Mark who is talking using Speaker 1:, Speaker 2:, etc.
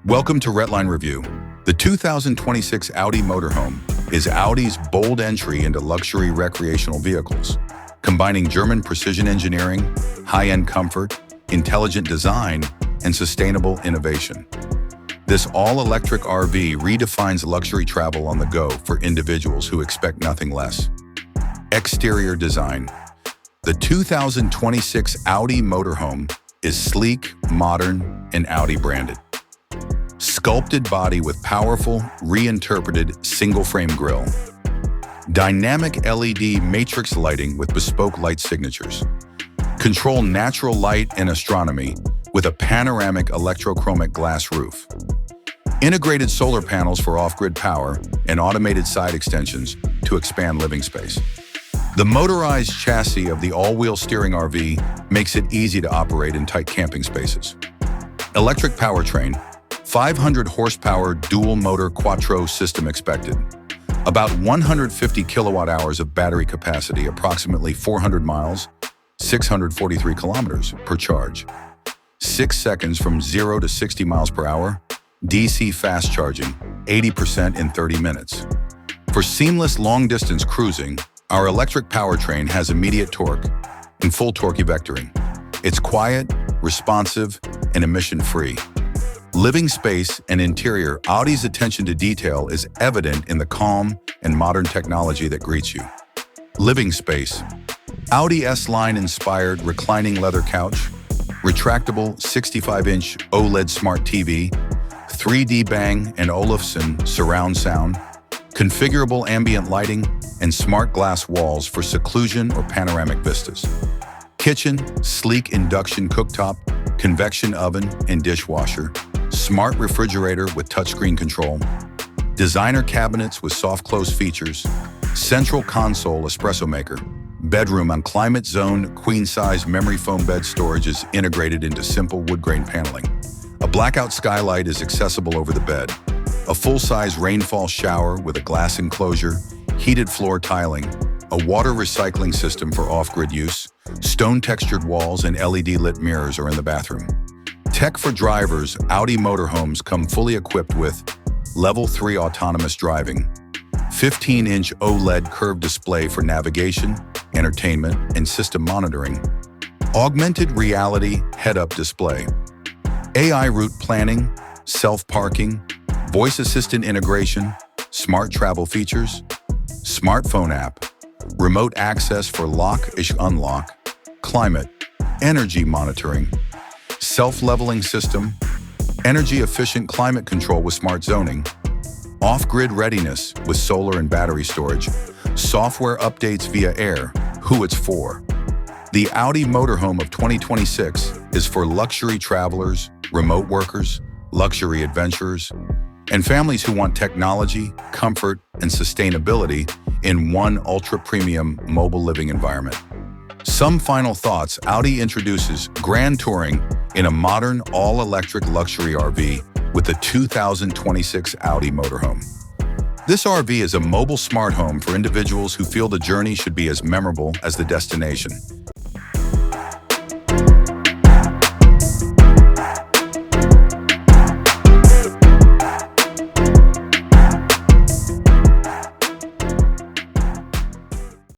Speaker 1: Welcome to Redline Review. The 2026 Audi Motorhome is Audi's bold entry into luxury recreational vehicles, combining German precision engineering, high-end comfort, intelligent design, and sustainable innovation. This all-electric RV redefines luxury travel on the go for individuals who expect nothing less. Exterior design. The 2026 Audi Motorhome is sleek, modern, and Audi branded. Sculpted body with powerful, reinterpreted single-frame grille. Dynamic LED matrix lighting with bespoke light signatures. Control natural light and astronomy with a panoramic electrochromic glass roof. Integrated solar panels for off-grid power and automated side extensions to expand living space. The motorized chassis of the all-wheel steering RV makes it easy to operate in tight camping spaces. Electric powertrain, 500 horsepower dual-motor quattro system expected. About 150 kilowatt-hours of battery capacity, approximately 400 miles, 643 kilometers per charge. 6 seconds from 0 to 60 miles per hour. DC fast charging, 80% in 30 minutes. For seamless long-distance cruising, our electric powertrain has immediate torque and full torque vectoring. It's quiet, responsive, and emission-free. Living space and interior, Audi's attention to detail is evident in the calm and modern technology that greets you. Living space. Audi S-Line-inspired reclining leather couch, retractable 65-inch OLED smart TV, 3D Bang & Olufsen surround sound, configurable ambient lighting, and smart glass walls for seclusion or panoramic vistas. Kitchen, sleek induction cooktop, convection oven and dishwasher, smart refrigerator with touchscreen control, designer cabinets with soft close features, central console espresso maker, bedroom on climate-zoned queen-size memory foam bed storage is integrated into simple wood grain paneling. A blackout skylight is accessible over the bed. A full-size rainfall shower with a glass enclosure, heated floor tiling, a water recycling system for off-grid use, stone-textured walls and LED-lit mirrors are in the bathroom. Tech for drivers, Audi Motorhomes come fully equipped with Level 3 autonomous driving, 15-inch OLED curved display for navigation, entertainment, and system monitoring, augmented reality head-up display, AI route planning, self-parking, voice assistant integration, smart travel features, smartphone app, remote access for lock-unlock, climate, energy monitoring, self-leveling system, energy-efficient climate control with smart zoning, off-grid readiness with solar and battery storage, software updates via air, who it's for. The Audi Motorhome of 2026 is for luxury travelers, remote workers, luxury adventurers, and families who want technology, comfort, and sustainability in one ultra-premium mobile living environment. Some final thoughts. Audi introduces Grand Touring in a modern, all-electric luxury RV with the 2026 Audi Motorhome. This RV is a mobile smart home for individuals who feel the journey should be as memorable as the destination.